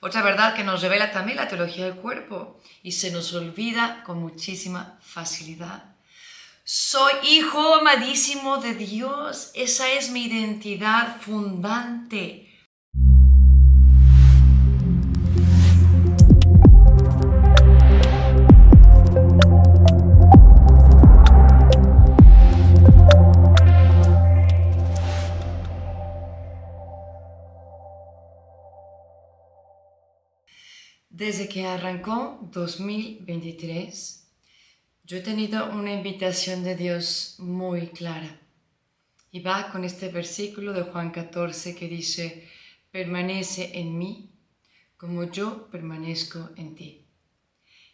Otra verdad que nos revela también la teología del cuerpo y se nos olvida con muchísima facilidad. Soy hijo amadísimo de Dios, esa es mi identidad fundante. Desde que arrancó 2023, yo he tenido una invitación de Dios muy clara. Y va con este versículo de Juan 14 que dice, permanece en mí como yo permanezco en ti.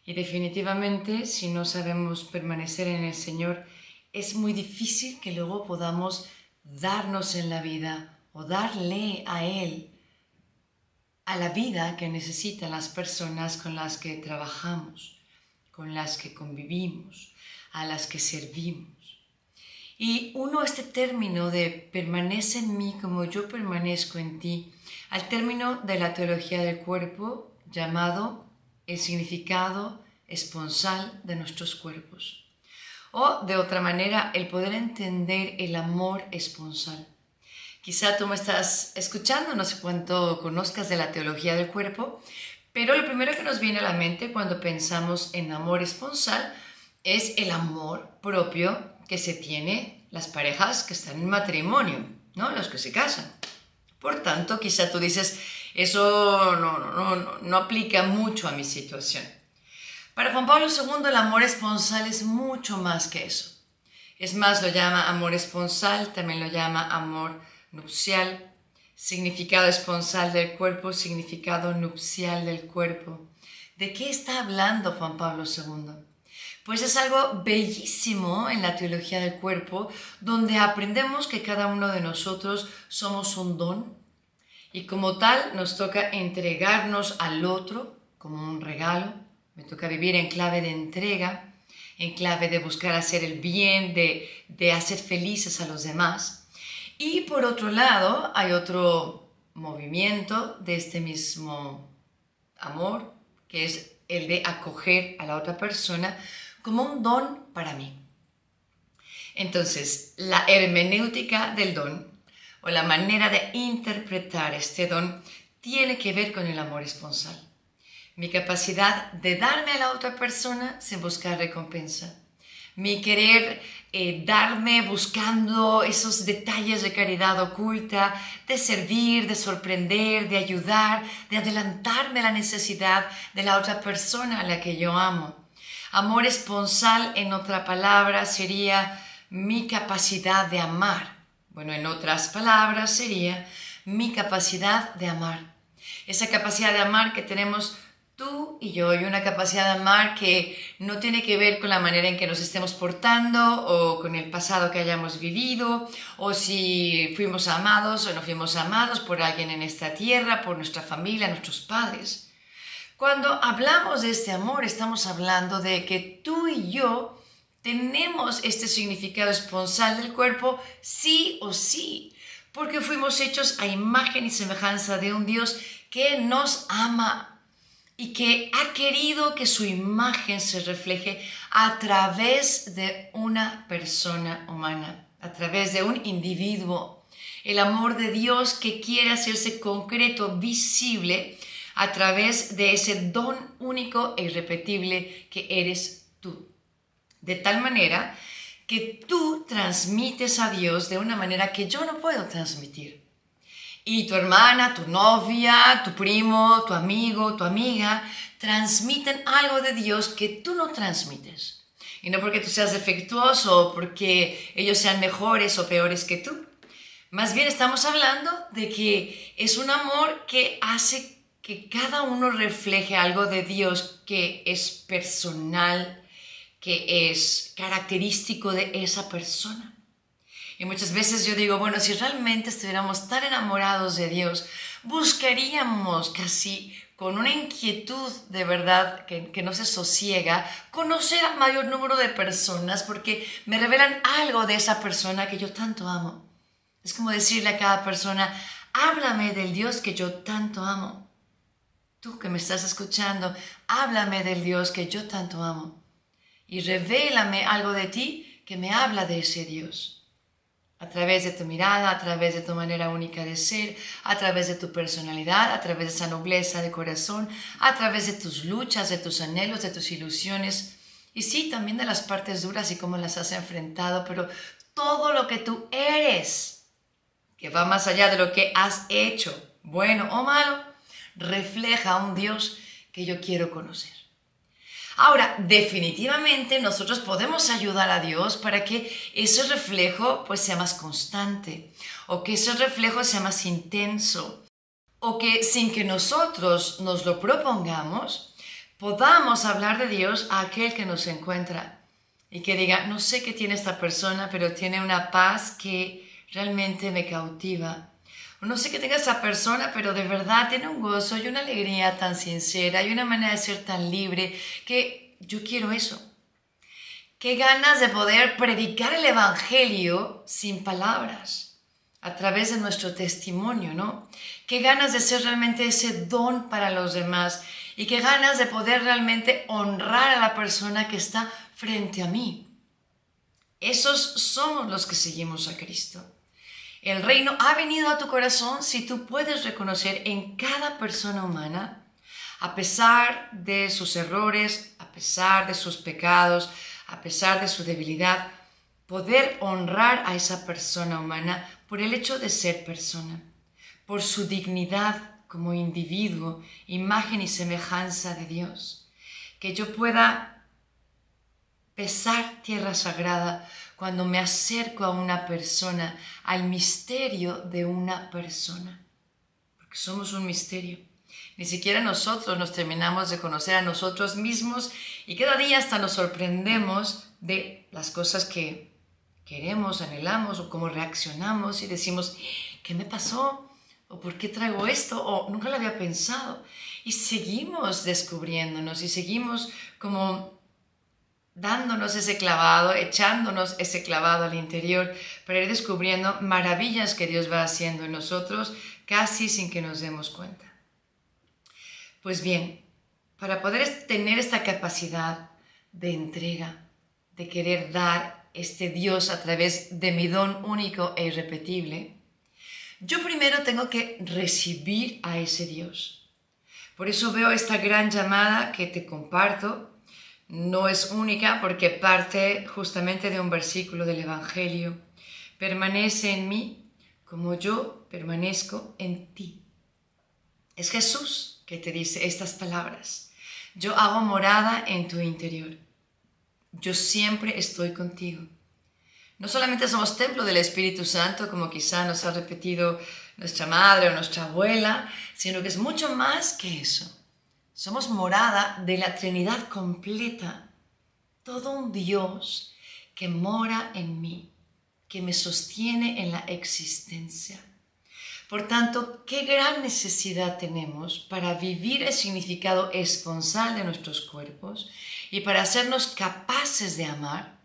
Y definitivamente, si no sabemos permanecer en el Señor, es muy difícil que luego podamos darnos en la vida o darle a Él a la vida que necesitan las personas con las que trabajamos, con las que convivimos, a las que servimos. Y uno este término de permanece en mí como yo permanezco en ti, al término de la teología del cuerpo llamado el significado esponsal de nuestros cuerpos. O de otra manera, el poder entender el amor esponsal. Quizá tú me estás escuchando, no sé cuánto conozcas de la teología del cuerpo, pero lo primero que nos viene a la mente cuando pensamos en amor esponsal es el amor propio que se tiene las parejas que están en matrimonio, ¿no? Los que se casan. Por tanto, quizá tú dices, eso no aplica mucho a mi situación. Para Juan Pablo II, el amor esponsal es mucho más que eso. Es más, lo llama amor esponsal, también lo llama amor nupcial, significado esponsal del cuerpo, significado nupcial del cuerpo. ¿De qué está hablando Juan Pablo II? Pues es algo bellísimo en la teología del cuerpo, donde aprendemos que cada uno de nosotros somos un don y como tal nos toca entregarnos al otro como un regalo. Me toca vivir en clave de entrega, en clave de buscar hacer el bien, de hacer felices a los demás. Y por otro lado, hay otro movimiento de este mismo amor, que es el de acoger a la otra persona como un don para mí. Entonces, la hermenéutica del don, o la manera de interpretar este don, tiene que ver con el amor esponsal. Mi capacidad de darme a la otra persona sin buscar recompensa. Mi querer darme buscando esos detalles de caridad oculta, de servir, de sorprender, de ayudar, de adelantarme a la necesidad de la otra persona a la que yo amo. Amor esponsal, en otra palabra, sería mi capacidad de amar. Bueno, en otras palabras, sería mi capacidad de amar. Esa capacidad de amar que tenemos tú y yo, y una capacidad de amar que no tiene que ver con la manera en que nos estemos portando o con el pasado que hayamos vivido o si fuimos amados o no fuimos amados por alguien en esta tierra, por nuestra familia, nuestros padres. Cuando hablamos de este amor, estamos hablando de que tú y yo tenemos este significado esponsal del cuerpo sí o sí, porque fuimos hechos a imagen y semejanza de un Dios que nos ama y que ha querido que su imagen se refleje a través de una persona humana, a través de un individuo. El amor de Dios que quiere hacerse concreto, visible, a través de ese don único e irrepetible que eres tú. De tal manera que tú transmites a Dios de una manera que yo no puedo transmitir. Y tu hermana, tu novia, tu primo, tu amigo, tu amiga, transmiten algo de Dios que tú no transmites. Y no porque tú seas defectuoso o porque ellos sean mejores o peores que tú. Más bien estamos hablando de que es un amor que hace que cada uno refleje algo de Dios que es personal, que es característico de esa persona. Y muchas veces yo digo, bueno, si realmente estuviéramos tan enamorados de Dios, buscaríamos casi con una inquietud de verdad que no se sosiega, conocer al mayor número de personas porque me revelan algo de esa persona que yo tanto amo. Es como decirle a cada persona, háblame del Dios que yo tanto amo. Tú que me estás escuchando, háblame del Dios que yo tanto amo y revélame algo de ti que me habla de ese Dios. A través de tu mirada, a través de tu manera única de ser, a través de tu personalidad, a través de esa nobleza de corazón, a través de tus luchas, de tus anhelos, de tus ilusiones. Y sí, también de las partes duras y cómo las has enfrentado, pero todo lo que tú eres, que va más allá de lo que has hecho, bueno o malo, refleja a un Dios que yo quiero conocer. Ahora, definitivamente nosotros podemos ayudar a Dios para que ese reflejo pues sea más constante, o que ese reflejo sea más intenso, o que sin que nosotros nos lo propongamos, podamos hablar de Dios a aquel que nos encuentra y que diga, no sé qué tiene esta persona, pero tiene una paz que realmente me cautiva. No sé qué tenga esta persona, pero de verdad tiene un gozo y una alegría tan sincera y una manera de ser tan libre que yo quiero eso. Qué ganas de poder predicar el Evangelio sin palabras, a través de nuestro testimonio, ¿no? Qué ganas de ser realmente ese don para los demás y qué ganas de poder realmente honrar a la persona que está frente a mí. Esos somos los que seguimos a Cristo. El reino ha venido a tu corazón si tú puedes reconocer en cada persona humana, a pesar de sus errores, a pesar de sus pecados, a pesar de su debilidad, poder honrar a esa persona humana por el hecho de ser persona, por su dignidad como individuo, imagen y semejanza de Dios. Que yo pueda pisar tierra sagrada cuando me acerco a una persona, al misterio de una persona. Porque somos un misterio. Ni siquiera nosotros nos terminamos de conocer a nosotros mismos y cada día hasta nos sorprendemos de las cosas que queremos, anhelamos o cómo reaccionamos y decimos, ¿qué me pasó? ¿O por qué traigo esto? ¿O nunca lo había pensado? Y seguimos descubriéndonos y seguimos como dándonos ese clavado, echándonos ese clavado al interior para ir descubriendo maravillas que Dios va haciendo en nosotros casi sin que nos demos cuenta. Pues bien, para poder tener esta capacidad de entrega, de querer dar este Dios a través de mi don único e irrepetible, yo primero tengo que recibir a ese Dios. Por eso veo esta gran llamada que te comparto. No es única porque parte justamente de un versículo del Evangelio. Permanece en mí como yo permanezco en ti. Es Jesús que te dice estas palabras. Yo hago morada en tu interior. Yo siempre estoy contigo. No solamente somos templo del Espíritu Santo, como quizá nos ha repetido nuestra madre o nuestra abuela, sino que es mucho más que eso. Somos morada de la Trinidad completa, todo un Dios que mora en mí, que me sostiene en la existencia. Por tanto, qué gran necesidad tenemos para vivir el significado esponsal de nuestros cuerpos y para hacernos capaces de amar.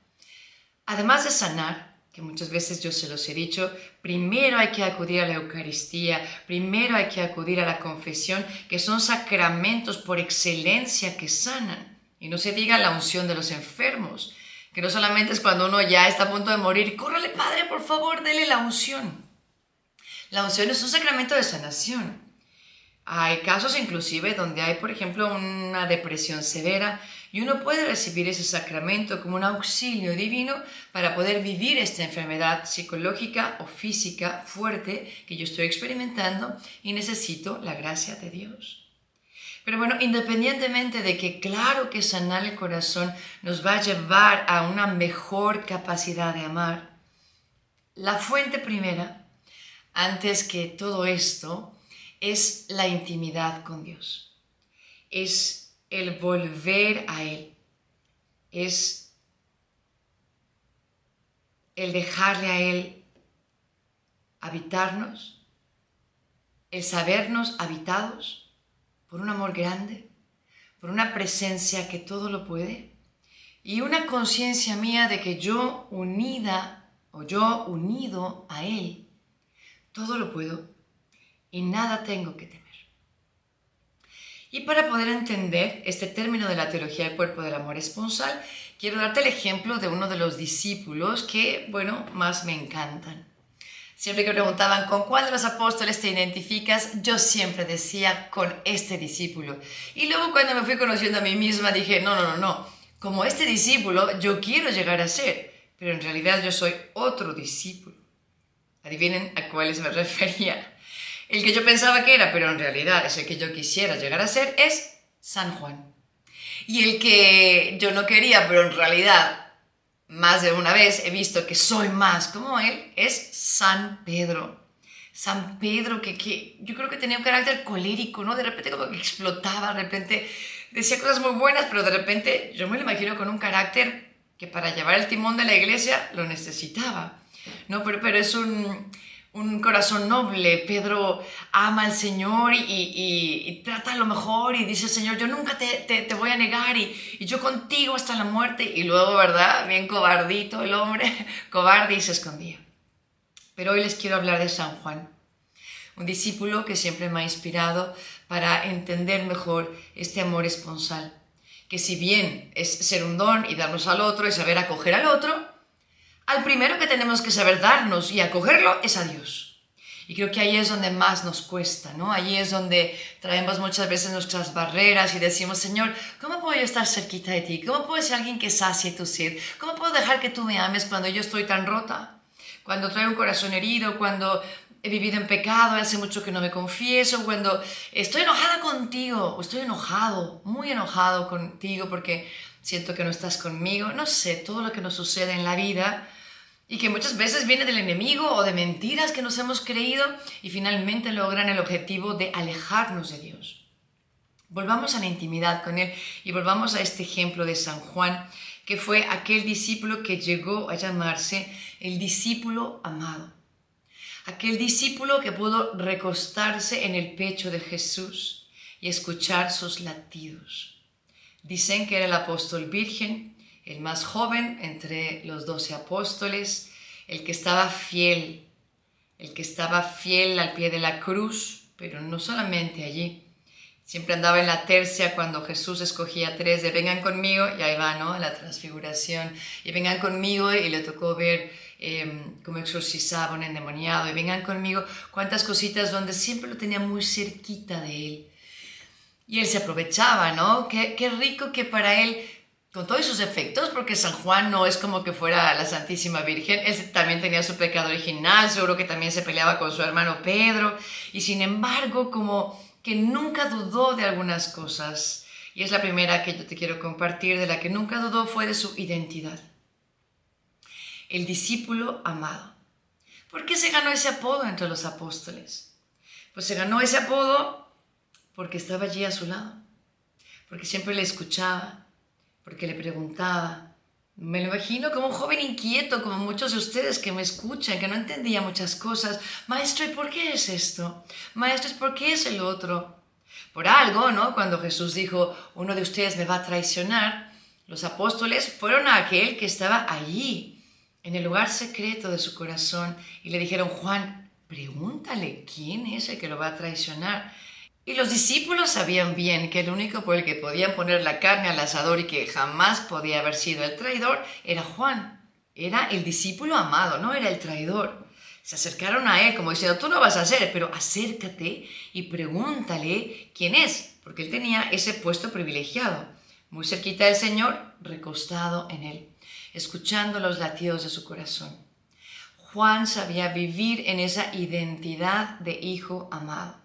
Además de sanar, que muchas veces yo se los he dicho, primero hay que acudir a la Eucaristía, primero hay que acudir a la confesión, que son sacramentos por excelencia que sanan. Y no se diga la unción de los enfermos, que no solamente es cuando uno ya está a punto de morir, córrele Padre, por favor, dele la unción. La unción es un sacramento de sanación. Hay casos inclusive donde hay, por ejemplo, una depresión severa y uno puede recibir ese sacramento como un auxilio divino para poder vivir esta enfermedad psicológica o física fuerte que yo estoy experimentando y necesito la gracia de Dios. Pero bueno, independientemente de que claro que sanar el corazón nos va a llevar a una mejor capacidad de amar, la fuente primera, antes que todo esto, es la intimidad con Dios, es el volver a Él, es el dejarle a Él habitarnos, el sabernos habitados por un amor grande, por una presencia que todo lo puede y una conciencia mía de que yo unida o yo unido a Él, todo lo puedo y nada tengo que temer. Y para poder entender este término de la teología del cuerpo del amor esponsal, quiero darte el ejemplo de uno de los discípulos que, bueno, más me encantan. Siempre que preguntaban con cuál de los apóstoles te identificas, yo siempre decía con este discípulo. Y luego cuando me fui conociendo a mí misma dije, no. Como este discípulo yo quiero llegar a ser, pero en realidad yo soy otro discípulo. Adivinen a cuáles me refería. El que yo pensaba que era, pero en realidad es el que yo quisiera llegar a ser, es San Juan. Y el que yo no quería, pero en realidad más de una vez he visto que soy más como él, es San Pedro. San Pedro que yo creo que tenía un carácter colérico, ¿no? De repente como que explotaba, de repente decía cosas muy buenas, pero de repente yo me lo imagino con un carácter que para llevar el timón de la iglesia lo necesitaba, ¿no? Pero es un corazón noble. Pedro ama al Señor y trata lo mejor y dice, Señor, yo nunca te voy a negar y yo contigo hasta la muerte. Y luego, ¿verdad? Bien cobardito el hombre, cobarde, y se escondía. Pero hoy les quiero hablar de San Juan, un discípulo que siempre me ha inspirado para entender mejor este amor esponsal, que si bien es ser un don y darnos al otro y saber acoger al otro, al primero que tenemos que saber darnos y acogerlo es a Dios. Y creo que ahí es donde más nos cuesta, ¿no? Ahí es donde traemos muchas veces nuestras barreras y decimos, Señor, ¿cómo puedo yo estar cerquita de ti? ¿Cómo puedo ser alguien que sacie tu sed? ¿Cómo puedo dejar que tú me ames cuando yo estoy tan rota? Cuando traigo un corazón herido, cuando he vivido en pecado, hace mucho que no me confieso, cuando estoy enojada contigo, o estoy enojado, muy enojado contigo porque siento que no estás conmigo. No sé, todo lo que nos sucede en la vida y que muchas veces viene del enemigo o de mentiras que nos hemos creído y finalmente logran el objetivo de alejarnos de Dios. Volvamos a la intimidad con Él y volvamos a este ejemplo de San Juan, que fue aquel discípulo que llegó a llamarse el discípulo amado. Aquel discípulo que pudo recostarse en el pecho de Jesús y escuchar sus latidos. Dicen que era el apóstol virgen, el más joven entre los 12 apóstoles, el que estaba fiel al pie de la cruz, pero no solamente allí. Siempre andaba en la tercia cuando Jesús escogía 3 de vengan conmigo, y ahí va, ¿no? La transfiguración. Y vengan conmigo, y le tocó ver cómo exorcizaba un endemoniado. Y vengan conmigo, cuántas cositas donde siempre lo tenía muy cerquita de él. Y él se aprovechaba, ¿no? Qué rico que para él, con todos sus efectos, porque San Juan no es como que fuera la Santísima Virgen, él también tenía su pecado original, seguro que también se peleaba con su hermano Pedro, y sin embargo, como que nunca dudó de algunas cosas. Y es la primera que yo te quiero compartir, de la que nunca dudó, fue de su identidad. El discípulo amado. ¿Por qué se ganó ese apodo entre los apóstoles? Pues se ganó ese apodo porque estaba allí a su lado, porque siempre le escuchaba, porque le preguntaba. Me lo imagino como un joven inquieto, como muchos de ustedes que me escuchan, que no entendía muchas cosas. Maestro, ¿y por qué es esto? Maestro, ¿y por qué es el otro? Por algo, ¿no? Cuando Jesús dijo, uno de ustedes me va a traicionar, los apóstoles fueron a aquel que estaba allí, en el lugar secreto de su corazón, y le dijeron, Juan, pregúntale, ¿quién es el que lo va a traicionar? Y los discípulos sabían bien que el único por el que podían poner la carne al asador y que jamás podía haber sido el traidor era Juan. Era el discípulo amado, no era el traidor. Se acercaron a él como diciendo, tú no vas a ser, pero acércate y pregúntale quién es, porque él tenía ese puesto privilegiado, muy cerquita del Señor, recostado en él, escuchando los latidos de su corazón. Juan sabía vivir en esa identidad de hijo amado.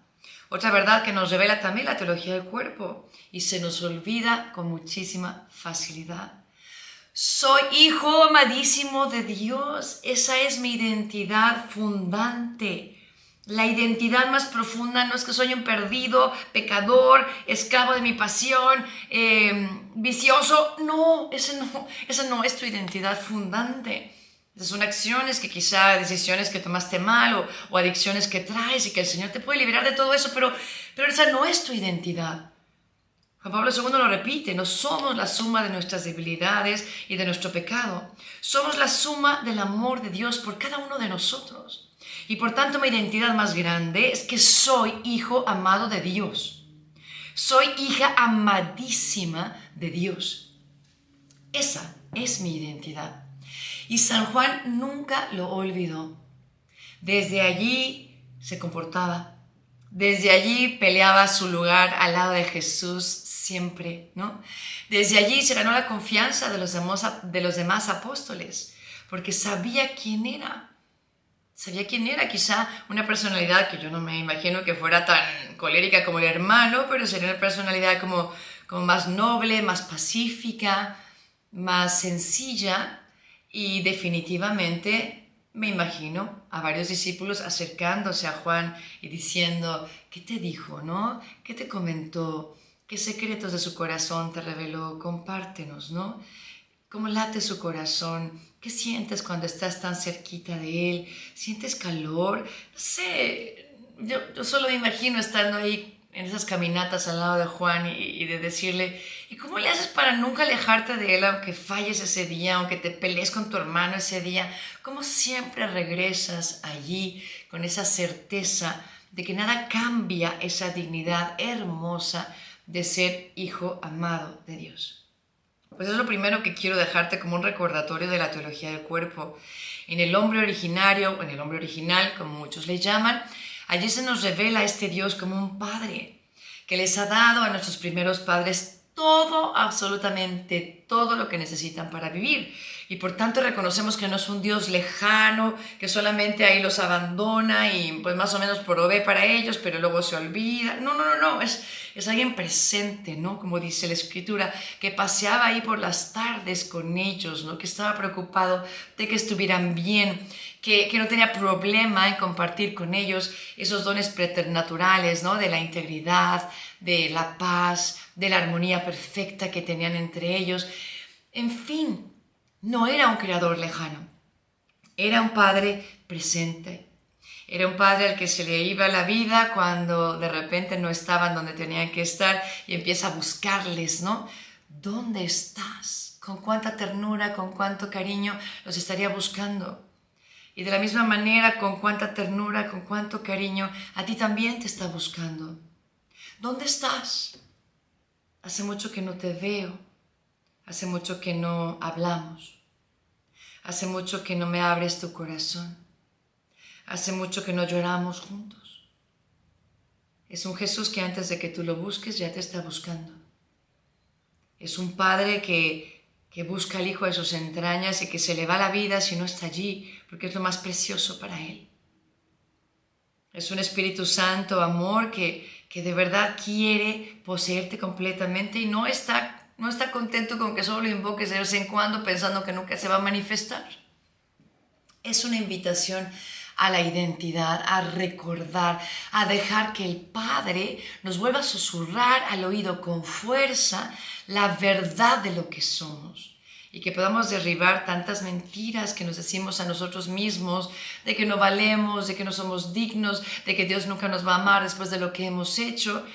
Otra verdad que nos revela también la teología del cuerpo y se nos olvida con muchísima facilidad. Soy hijo amadísimo de Dios. Esa es mi identidad fundante. La identidad más profunda no es que soy un perdido, pecador, esclavo de mi pasión, vicioso. No, esa no es tu identidad fundante. Son acciones que quizá, decisiones que tomaste mal o adicciones que traes y que el Señor te puede liberar de todo eso, pero esa no es tu identidad. Juan Pablo II lo repite, no somos la suma de nuestras debilidades y de nuestro pecado. Somos la suma del amor de Dios por cada uno de nosotros. Y por tanto mi identidad más grande es que soy hijo amado de Dios. Soy hija amadísima de Dios. Esa es mi identidad. Y San Juan nunca lo olvidó. Desde allí se comportaba. Desde allí peleaba su lugar al lado de Jesús siempre, ¿no? Desde allí se ganó la confianza de los demás apóstoles, porque sabía quién era. Sabía quién era, quizá una personalidad que yo no me imagino que fuera tan colérica como el hermano, pero sería una personalidad como más noble, más pacífica, más sencilla, y definitivamente me imagino a varios discípulos acercándose a Juan y diciendo, ¿qué te dijo, no? ¿Qué te comentó? ¿Qué secretos de su corazón te reveló? Compártenos, ¿no? ¿Cómo late su corazón? ¿Qué sientes cuando estás tan cerquita de él? ¿Sientes calor? No sé, yo solo me imagino estando ahí en esas caminatas al lado de Juan y de decirle, ¿y cómo le haces para nunca alejarte de él aunque falles ese día, aunque te pelees con tu hermano ese día? ¿Cómo siempre regresas allí con esa certeza de que nada cambia esa dignidad hermosa de ser hijo amado de Dios? Pues es lo primero que quiero dejarte como un recordatorio de la teología del cuerpo. En el hombre originario, o en el hombre original, como muchos le llaman, allí se nos revela este Dios como un padre que les ha dado a nuestros primeros padres todo, absolutamente todo lo que necesitan para vivir. Y por tanto reconocemos que no es un Dios lejano, que solamente ahí los abandona y pues más o menos provee para ellos, pero luego se olvida. No, es alguien presente, ¿no? Como dice la Escritura, que paseaba ahí por las tardes con ellos, ¿no? Que estaba preocupado de que estuvieran bien, que no tenía problema en compartir con ellos esos dones preternaturales, ¿no? De la integridad, de la paz, de la armonía perfecta que tenían entre ellos. En fin, no era un creador lejano, era un padre presente. Era un padre al que se le iba la vida cuando de repente no estaban donde tenían que estar y empieza a buscarles, ¿no? ¿Dónde estás? ¿Con cuánta ternura, con cuánto cariño los estaría buscando? Y de la misma manera, con cuánta ternura, con cuánto cariño, a ti también te está buscando. ¿Dónde estás? Hace mucho que no te veo. Hace mucho que no hablamos. Hace mucho que no me abres tu corazón. Hace mucho que no lloramos juntos. Es un Jesús que antes de que tú lo busques ya te está buscando. Es un Padre que busca al Hijo de sus entrañas y que se le va la vida si no está allí, porque es lo más precioso para Él. Es un Espíritu Santo, amor, que de verdad quiere poseerte completamente y no está contento con que solo lo invoques de vez en cuando pensando que nunca se va a manifestar. Es una invitación a la identidad, a recordar, a dejar que el Padre nos vuelva a susurrar al oído con fuerza la verdad de lo que somos y que podamos derribar tantas mentiras que nos decimos a nosotros mismos, de que no valemos, de que no somos dignos, de que Dios nunca nos va a amar después de lo que hemos hecho,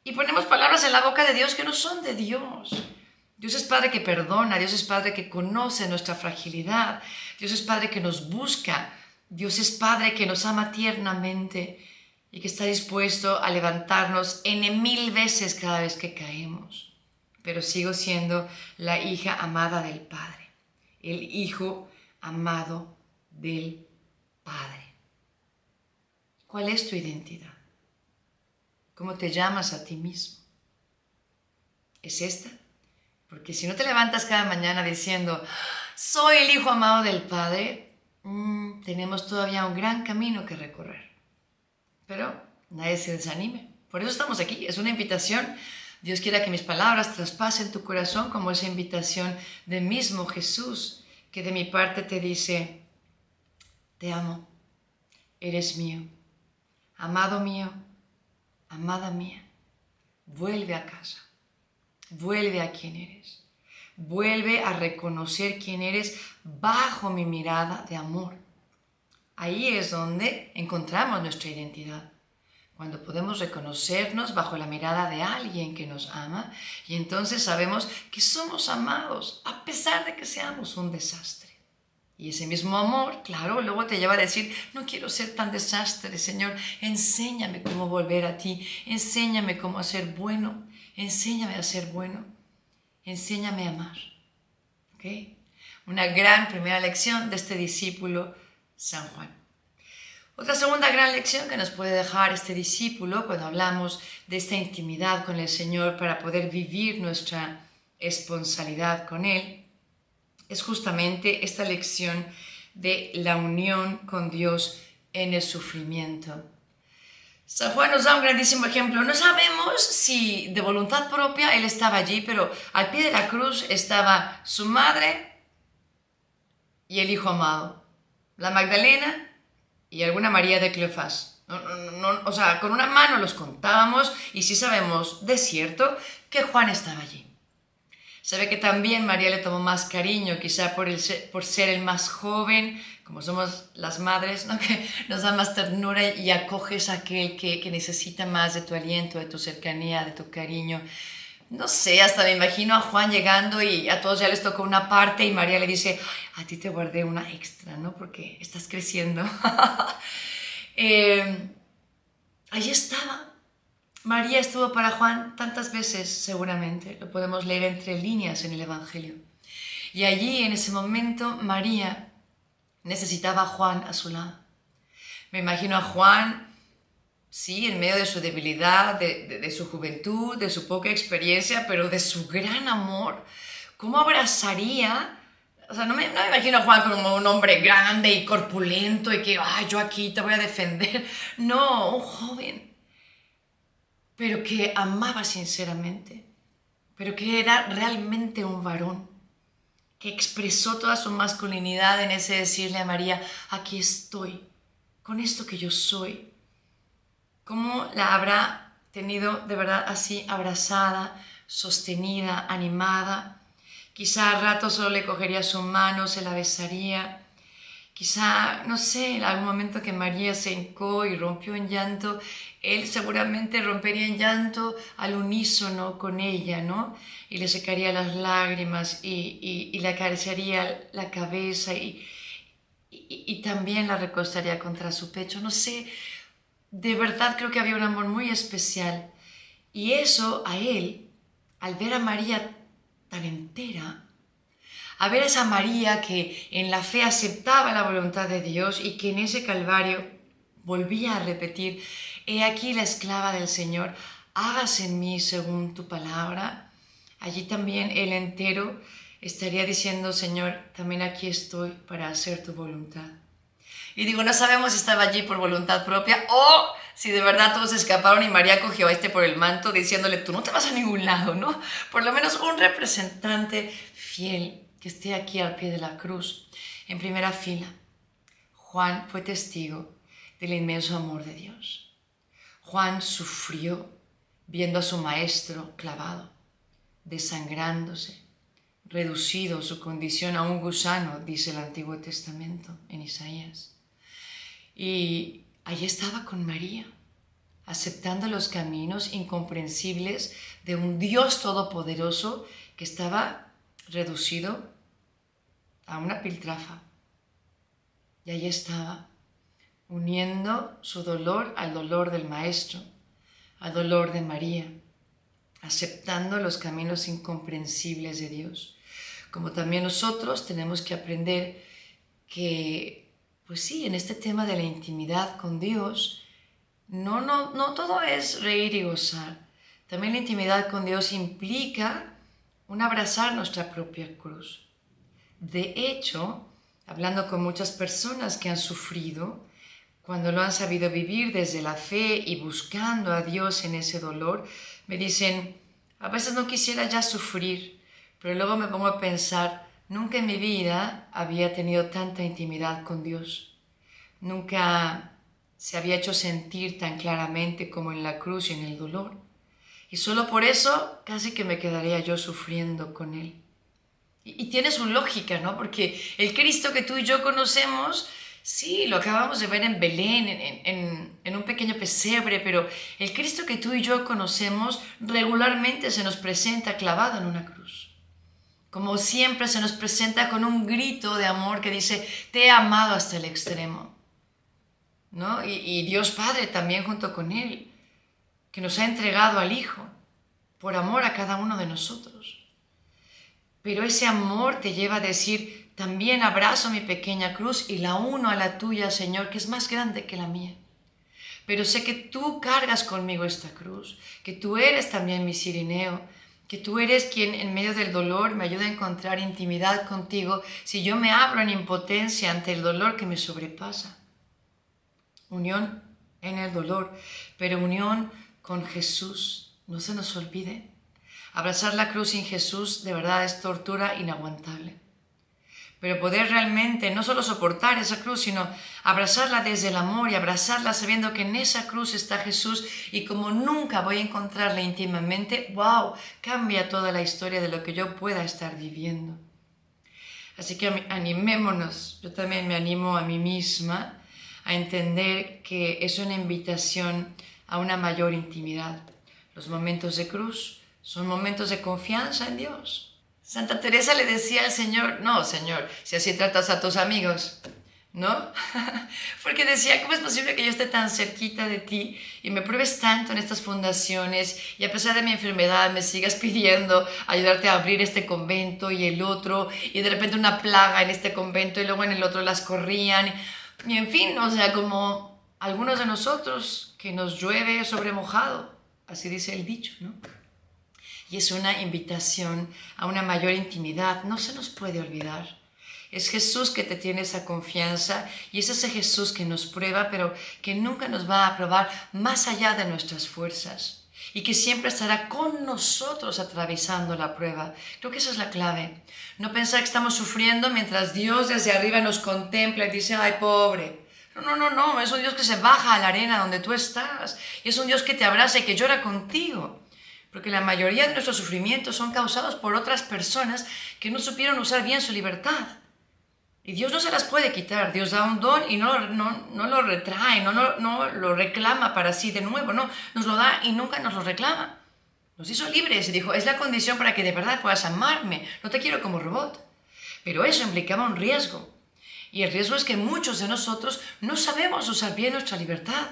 y ponemos palabras en la boca de Dios que no son de Dios. Dios es Padre que perdona, Dios es Padre que conoce nuestra fragilidad, Dios es Padre que nos busca, Dios es Padre que nos ama tiernamente y que está dispuesto a levantarnos N mil veces cada vez que caemos. Pero sigo siendo la hija amada del Padre, el hijo amado del Padre. ¿Cuál es tu identidad? ¿Cómo te llamas a ti mismo? ¿Es esta? Porque si no te levantas cada mañana diciendo, soy el hijo amado del Padre, tenemos todavía un gran camino que recorrer. Pero nadie se desanime. Por eso estamos aquí. Es una invitación. Dios quiera que mis palabras traspasen tu corazón como esa invitación del mismo Jesús, que de mi parte te dice, te amo, eres mío, amado mío, amada mía, vuelve a casa. Vuelve a quién eres. Vuelve a reconocer quién eres bajo mi mirada de amor. Ahí es donde encontramos nuestra identidad. Cuando podemos reconocernos bajo la mirada de alguien que nos ama y entonces sabemos que somos amados a pesar de que seamos un desastre. Y ese mismo amor, claro, luego te lleva a decir, no quiero ser tan desastre, Señor, enséñame cómo volver a ti, enséñame cómo ser bueno. enséñame a ser bueno, enséñame a amar. ¿Okay? Una gran primera lección de este discípulo San Juan. Otra segunda gran lección que nos puede dejar este discípulo cuando hablamos de esta intimidad con el Señor para poder vivir nuestra responsabilidad con Él es justamente esta lección de la unión con Dios en el sufrimiento. San Juan nos da un grandísimo ejemplo. No sabemos si de voluntad propia Él estaba allí, pero al pie de la cruz estaba su madre y el Hijo amado, la Magdalena y alguna María de Cleofás. O sea, con una mano los contábamos y sí sabemos de cierto que Juan estaba allí. Se ve que también María le tomó más cariño, quizá por ser el más joven, como somos las madres, ¿no? Que nos da más ternura y acoges a aquel que necesita más de tu aliento, de tu cercanía, de tu cariño. No sé, hasta me imagino a Juan llegando y a todos ya les tocó una parte y María le dice, a ti te guardé una extra, ¿no? Porque estás creciendo. Allí estaba. María estuvo para Juan tantas veces, seguramente, lo podemos leer entre líneas en el Evangelio. Y allí, en ese momento, María necesitaba a Juan a su lado. Me imagino a Juan, sí, en medio de su debilidad, de su juventud, de su poca experiencia, pero de su gran amor. ¿Cómo abrazaría? O sea, no me imagino a Juan como un hombre grande y corpulento y que, yo aquí te voy a defender. No, un joven, pero que amaba sinceramente, pero que era realmente un varón, que expresó toda su masculinidad en ese decirle a María, aquí estoy, con esto que yo soy. ¿Cómo la habrá tenido de verdad así abrazada, sostenida, animada? Quizá a rato solo le cogería su mano, se la besaría. Quizá, no sé, en algún momento que María se hincó y rompió en llanto, él seguramente rompería en llanto al unísono con ella, ¿no? Y le secaría las lágrimas y le acariciaría la cabeza y también la recostaría contra su pecho. No sé, de verdad creo que había un amor muy especial. Y eso a él, al ver a María tan entera, a ver a esa María que en la fe aceptaba la voluntad de Dios y que en ese Calvario volvía a repetir, he aquí la esclava del Señor, hágase en mí según tu palabra. Allí también él entero estaría diciendo, Señor, también aquí estoy para hacer tu voluntad. Y digo, no sabemos si estaba allí por voluntad propia o si de verdad todos escaparon y María cogió a este por el manto diciéndole, tú no te vas a ningún lado, ¿no? Por lo menos un representante fiel que esté aquí al pie de la cruz, en primera fila. Juan fue testigo del inmenso amor de Dios. Juan sufrió viendo a su maestro clavado, desangrándose, reducido su condición a un gusano, dice el Antiguo Testamento en Isaías. Y allí estaba con María, aceptando los caminos incomprensibles de un Dios todopoderoso que estaba reducido a una piltrafa. Y allí estaba, uniendo su dolor al dolor del Maestro, al dolor de María, aceptando los caminos incomprensibles de Dios. Como también nosotros tenemos que aprender que, pues sí, en este tema de la intimidad con Dios, no todo es reír y gozar. También la intimidad con Dios implica un abrazar nuestra propia cruz. De hecho, hablando con muchas personas que han sufrido, cuando lo han sabido vivir desde la fe y buscando a Dios en ese dolor, me dicen, a veces no quisiera ya sufrir, pero luego me pongo a pensar, nunca en mi vida había tenido tanta intimidad con Dios. Nunca se había hecho sentir tan claramente como en la cruz y en el dolor. Y solo por eso casi que me quedaría yo sufriendo con Él. Y tiene su lógica, ¿no? Porque el Cristo que tú y yo conocemos, sí, lo acabamos de ver en Belén, en un pequeño pesebre, pero el Cristo que tú y yo conocemos regularmente se nos presenta clavado en una cruz. Como siempre se nos presenta con un grito de amor que dice, te he amado hasta el extremo, ¿no? Y Dios Padre también junto con Él, que nos ha entregado al Hijo. por amor a cada uno de nosotros. Pero ese amor te lleva a decir, también abrazo mi pequeña cruz y la uno a la tuya, Señor, que es más grande que la mía. Pero sé que tú cargas conmigo esta cruz, que tú eres también mi Cirineo, que tú eres quien en medio del dolor me ayuda a encontrar intimidad contigo si yo me abro en impotencia ante el dolor que me sobrepasa. Unión en el dolor, pero unión con Jesús. No se nos olvide. Abrazar la cruz sin Jesús de verdad es tortura inaguantable. Pero poder realmente no solo soportar esa cruz, sino abrazarla desde el amor y abrazarla sabiendo que en esa cruz está Jesús y como nunca voy a encontrarla íntimamente, ¡wow!, cambia toda la historia de lo que yo pueda estar viviendo. Así que animémonos, yo también me animo a mí misma a entender que es una invitación a una mayor intimidad. Los momentos de cruz son momentos de confianza en Dios. Santa Teresa le decía al Señor, no, Señor, si así tratas a tus amigos, ¿no? Porque decía, ¿cómo es posible que yo esté tan cerquita de ti y me pruebes tanto en estas fundaciones y a pesar de mi enfermedad me sigas pidiendo ayudarte a abrir este convento y el otro y de repente una plaga en este convento y luego en el otro las corrían y en fin, o sea, como algunos de nosotros que nos llueve sobre mojado, así dice el dicho, ¿no? Y es una invitación a una mayor intimidad, no se nos puede olvidar. Es Jesús que te tiene esa confianza y es ese Jesús que nos prueba, pero que nunca nos va a probar más allá de nuestras fuerzas y que siempre estará con nosotros atravesando la prueba. Creo que esa es la clave. No pensar que estamos sufriendo mientras Dios desde arriba nos contempla y dice, ¡ay, pobre! No, es un Dios que se baja a la arena donde tú estás y es un Dios que te abraza y que llora contigo. Porque la mayoría de nuestros sufrimientos son causados por otras personas que no supieron usar bien su libertad. Y Dios no se las puede quitar. Dios da un don y no lo retrae, no lo reclama para sí de nuevo. No, nos lo da y nunca nos lo reclama. Nos hizo libres y dijo, es la condición para que de verdad puedas amarme. No te quiero como robot. Pero eso implicaba un riesgo. Y el riesgo es que muchos de nosotros no sabemos usar bien nuestra libertad.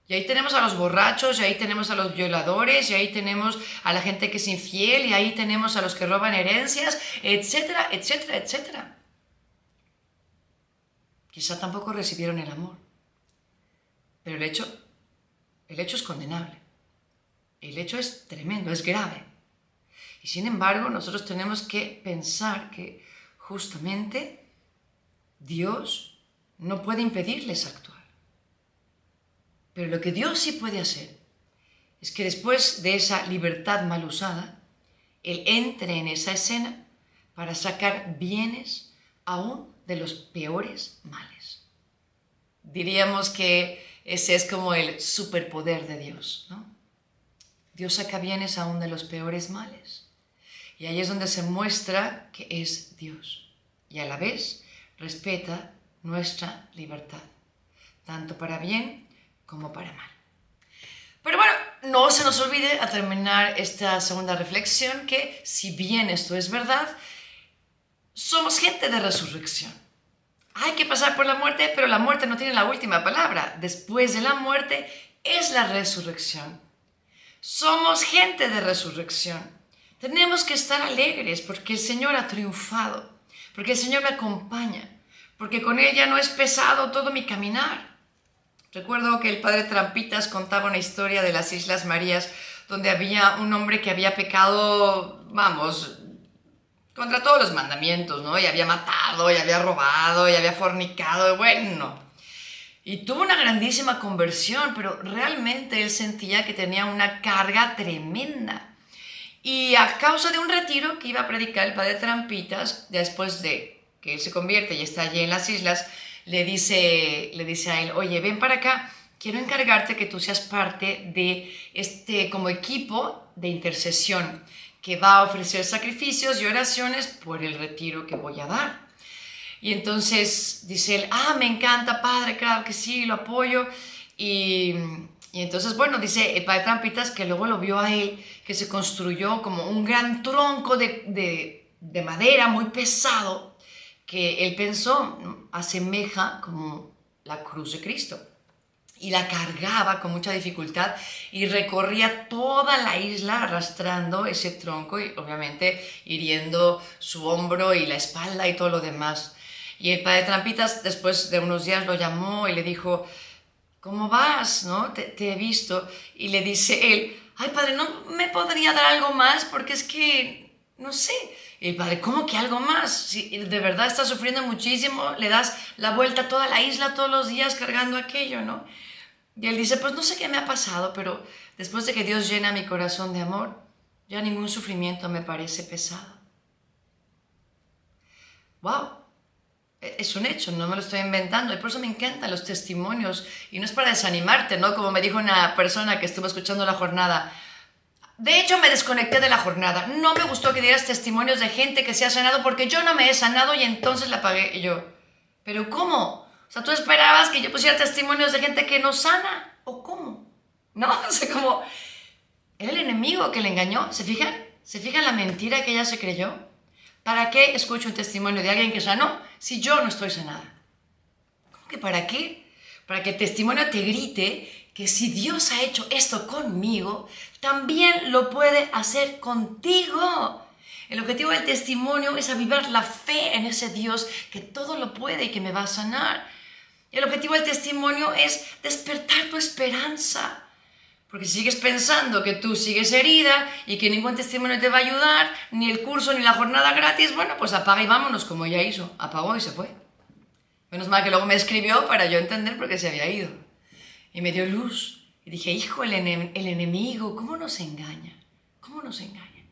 Y ahí tenemos a los borrachos, y ahí tenemos a los violadores, y ahí tenemos a la gente que es infiel, y ahí tenemos a los que roban herencias, etcétera, etcétera, etcétera. Quizá tampoco recibieron el amor. Pero el hecho es condenable. El hecho es tremendo, es grave. Y sin embargo, nosotros tenemos que pensar que justamente Dios no puede impedirles actuar. Pero lo que Dios sí puede hacer es que después de esa libertad mal usada, Él entre en esa escena para sacar bienes aún de los peores males. Diríamos que ese es como el superpoder de Dios, ¿no? Dios saca bienes aún de los peores males. Y ahí es donde se muestra que es Dios. Y a la vez respeta nuestra libertad, tanto para bien como para mal. Pero bueno, no se nos olvide a terminar esta segunda reflexión que si bien esto es verdad, somos gente de resurrección. Hay que pasar por la muerte, pero la muerte no tiene la última palabra. Después de la muerte es la resurrección. Somos gente de resurrección. Tenemos que estar alegres porque el Señor ha triunfado, porque el Señor me acompaña, porque con Él ya no es pesado todo mi caminar. Recuerdo que el padre Trampitas contaba una historia de las Islas Marías donde había un hombre que había pecado, contra todos los mandamientos, ¿no? Y había matado, y había robado, y había fornicado, bueno. Y tuvo una grandísima conversión, pero realmente él sentía que tenía una carga tremenda. Y a causa de un retiro que iba a predicar el padre Trampitas, después de que él se convierte y está allí en las islas, le dice a él, oye, ven para acá, quiero encargarte que tú seas parte de este como equipo de intercesión que va a ofrecer sacrificios y oraciones por el retiro que voy a dar. Y entonces dice él, me encanta, padre, claro que sí, lo apoyo. Y entonces, bueno, dice el padre Trampitas que luego lo vio a él, que se construyó como un gran tronco de madera muy pesado, que él pensó asemeja como la cruz de Cristo. y la cargaba con mucha dificultad y recorría toda la isla arrastrando ese tronco y obviamente hiriendo su hombro y la espalda y todo lo demás. Y el padre Trampitas después de unos días lo llamó y le dijo: ¿cómo vas? ¿No? Te he visto. Y le dice él: ay, padre, ¿no me podría dar algo más? Porque es que, no sé. Y el padre: ¿cómo que algo más? Si de verdad estás sufriendo muchísimo, le das la vuelta a toda la isla todos los días cargando aquello, ¿no? Y él dice: pues no sé qué me ha pasado, pero después de que Dios llena mi corazón de amor, ya ningún sufrimiento me parece pesado. ¡Wow! Es un hecho, no me lo estoy inventando, y por eso me encantan los testimonios, y no es para desanimarte, ¿no? Como me dijo una persona que estuvo escuchando la jornada: de hecho me desconecté de la jornada, no me gustó que dieras testimonios de gente que se ha sanado porque yo no me he sanado y entonces la apagué. Y yo: ¿pero cómo? O sea, ¿tú esperabas que yo pusiera testimonios de gente que no sana? ¿O cómo? ¿No? O sea, como era el enemigo que le engañó. ¿Se fijan? ¿Se fijan la mentira que ella se creyó? ¿Para qué escucho un testimonio de alguien que sanó si yo no estoy sanada? ¿Cómo que para qué? Para que el testimonio te grite que si Dios ha hecho esto conmigo, también lo puede hacer contigo. El objetivo del testimonio es avivar la fe en ese Dios que todo lo puede y que me va a sanar. El objetivo del testimonio es despertar tu esperanza. Porque si sigues pensando que tú sigues herida y que ningún testimonio te va a ayudar, ni el curso ni la jornada gratis, bueno, pues apaga y vámonos, como ella hizo. Apagó y se fue. Menos mal que luego me escribió para yo entender por qué se había ido. Y me dio luz. Y dije: hijo, el enemigo, ¿cómo nos engaña? ¿Cómo nos engaña?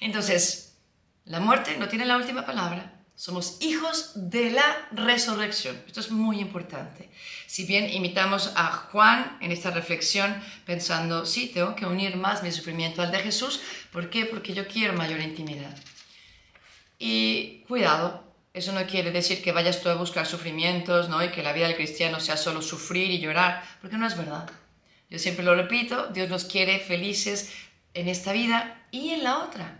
Entonces, la muerte no tiene la última palabra. Somos hijos de la resurrección. Esto es muy importante. Si bien imitamos a Juan en esta reflexión pensando: sí, tengo que unir más mi sufrimiento al de Jesús. ¿Por qué? Porque yo quiero mayor intimidad. Y cuidado, eso no quiere decir que vayas tú a buscar sufrimientos, ¿no? Y que la vida del cristiano sea solo sufrir y llorar, porque no es verdad. Yo siempre lo repito, Dios nos quiere felices en esta vida y en la otra.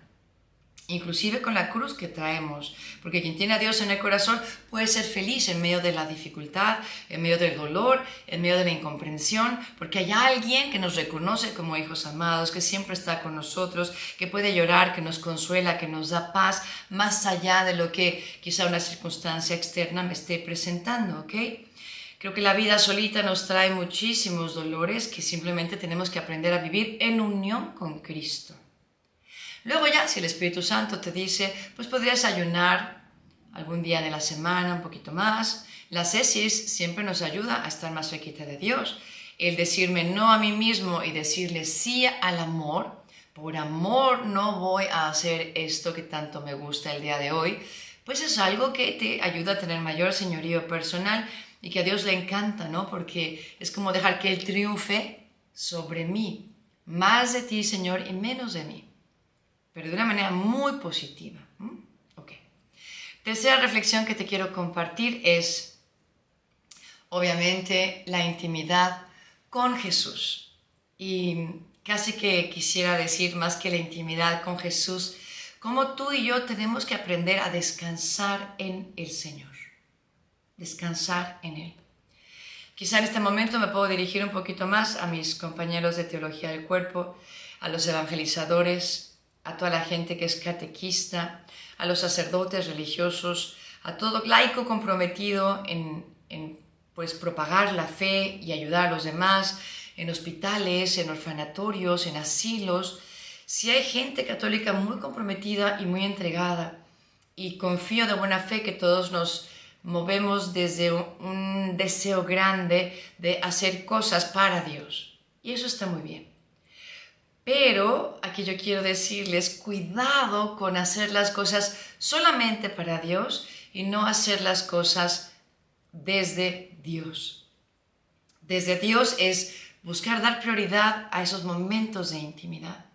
Inclusive con la cruz que traemos, porque quien tiene a Dios en el corazón puede ser feliz en medio de la dificultad, en medio del dolor, en medio de la incomprensión, porque hay alguien que nos reconoce como hijos amados, que siempre está con nosotros, que puede llorar, que nos consuela, que nos da paz, más allá de lo que quizá una circunstancia externa me esté presentando, ¿ok? Creo que la vida solita nos trae muchísimos dolores que simplemente tenemos que aprender a vivir en unión con Cristo. Luego ya, si el Espíritu Santo te dice, pues podrías ayunar algún día de la semana, un poquito más. La ascesis siempre nos ayuda a estar más cerquita de Dios. El decirme no a mí mismo y decirle sí al amor. Por amor no voy a hacer esto que tanto me gusta el día de hoy. Pues es algo que te ayuda a tener mayor señorío personal y que a Dios le encanta, ¿no? Porque es como dejar que Él triunfe sobre mí. Más de ti, Señor, y menos de mí. Pero de una manera muy positiva. Ok. Tercera reflexión que te quiero compartir es, obviamente, la intimidad con Jesús. Y casi que quisiera decir más que la intimidad con Jesús, cómo tú y yo tenemos que aprender a descansar en el Señor. Descansar en Él. Quizá en este momento me puedo dirigir un poquito más a mis compañeros de Teología del Cuerpo, a los evangelizadores, a toda la gente que es catequista, a los sacerdotes religiosos, a todo laico comprometido en pues, propagar la fe y ayudar a los demás, en hospitales, en orfanatorios, en asilos. Si hay gente católica muy comprometida y muy entregada, y confío de buena fe que todos nos movemos desde un deseo grande de hacer cosas para Dios. Y eso está muy bien. Pero aquí yo quiero decirles, cuidado con hacer las cosas solamente para Dios y no hacer las cosas desde Dios. Desde Dios es buscar dar prioridad a esos momentos de intimidad.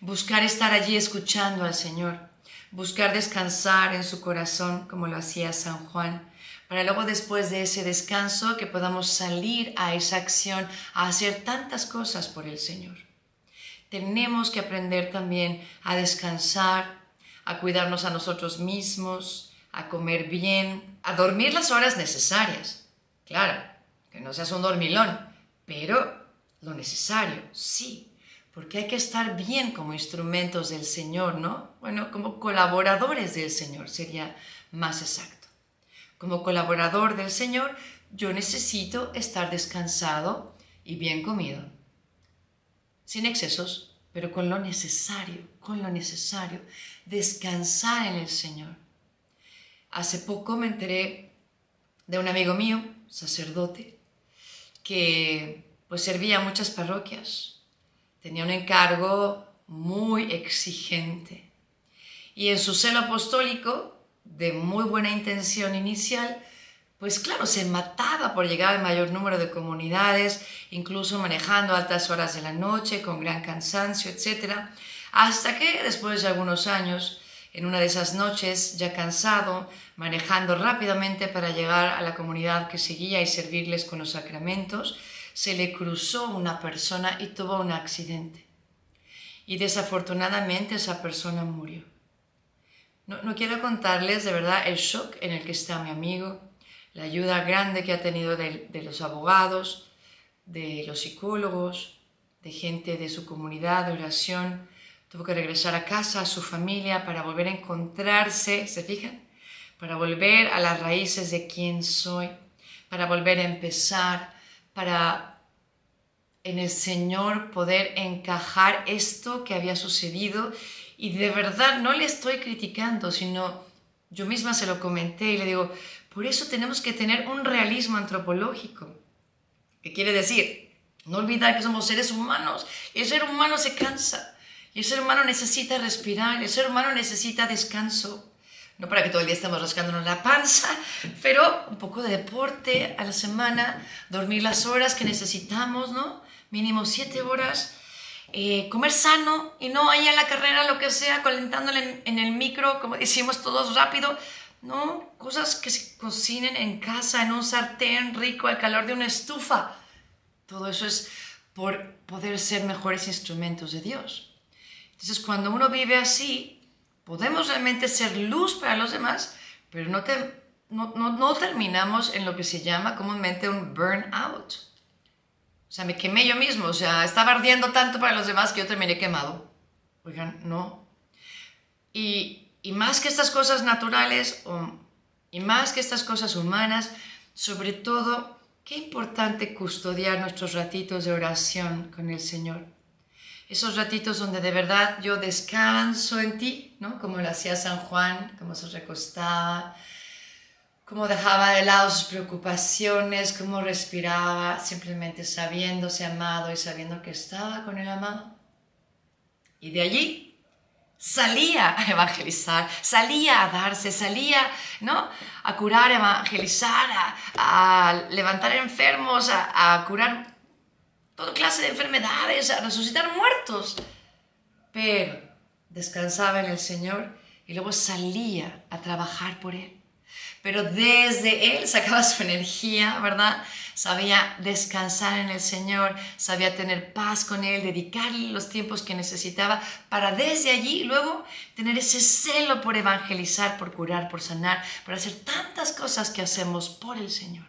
Buscar estar allí escuchando al Señor. Buscar descansar en su corazón como lo hacía San Juan. Para luego después de ese descanso que podamos salir a esa acción, a hacer tantas cosas por el Señor. Tenemos que aprender también a descansar, a cuidarnos a nosotros mismos, a comer bien, a dormir las horas necesarias. Claro, que no seas un dormilón, pero lo necesario, sí, porque hay que estar bien como instrumentos del Señor, ¿no? Bueno, como colaboradores del Señor sería más exacto. Como colaborador del Señor, yo necesito estar descansado y bien comido, sin excesos, pero con lo necesario, descansar en el Señor. Hace poco me enteré de un amigo mío, sacerdote, que pues servía a muchas parroquias, tenía un encargo muy exigente y en su celo apostólico, de muy buena intención inicial, pues claro, se mataba por llegar al mayor número de comunidades, incluso manejando a altas horas de la noche, con gran cansancio, etc. Hasta que, después de algunos años, en una de esas noches, ya cansado, manejando rápidamente para llegar a la comunidad que seguía y servirles con los sacramentos, se le cruzó una persona y tuvo un accidente. Y desafortunadamente esa persona murió. No quiero contarles de verdad el shock en el que está mi amigo, la ayuda grande que ha tenido de los abogados, de los psicólogos, de gente de su comunidad de oración. Tuvo que regresar a casa, a su familia, para volver a encontrarse, ¿se fijan? Para volver a las raíces de quién soy, para volver a empezar, para en el Señor poder encajar esto que había sucedido. Y de verdad no le estoy criticando, sino yo misma se lo comenté y le digo, por eso tenemos que tener un realismo antropológico. ¿Qué quiere decir? No olvidar que somos seres humanos y el ser humano se cansa. Y el ser humano necesita respirar, el ser humano necesita descanso. No para que todo el día estemos rascándonos la panza, pero un poco de deporte a la semana, dormir las horas que necesitamos, ¿no? Mínimo 7 horas. Comer sano y no ahí a la carrera, lo que sea, calentándole en el micro, como decimos todos rápido. No, cosas que se cocinen en casa, en un sartén rico, al calor de una estufa. Todo eso es por poder ser mejores instrumentos de Dios. Entonces, cuando uno vive así, podemos realmente ser luz para los demás, pero no terminamos en lo que se llama comúnmente un burnout. O sea, me quemé yo mismo, o sea, estaba ardiendo tanto para los demás que yo terminé quemado. Oigan, no. Y más que estas cosas naturales, y más que estas cosas humanas, sobre todo, qué importante custodiar nuestros ratitos de oración con el Señor. Esos ratitos donde de verdad yo descanso en ti, ¿no? Como lo hacía San Juan, como se recostaba, cómo dejaba de lado sus preocupaciones, cómo respiraba, simplemente sabiéndose amado y sabiendo que estaba con el amado. Y de allí salía a evangelizar, salía a darse, salía, ¿no? A curar, a evangelizar, a levantar enfermos, a curar toda clase de enfermedades, a resucitar muertos. Pero descansaba en el Señor y luego salía a trabajar por Él. Pero desde Él sacaba su energía, ¿verdad? Sabía descansar en el Señor, sabía tener paz con Él, dedicarle los tiempos que necesitaba para desde allí luego tener ese celo por evangelizar, por curar, por sanar, por hacer tantas cosas que hacemos por el Señor.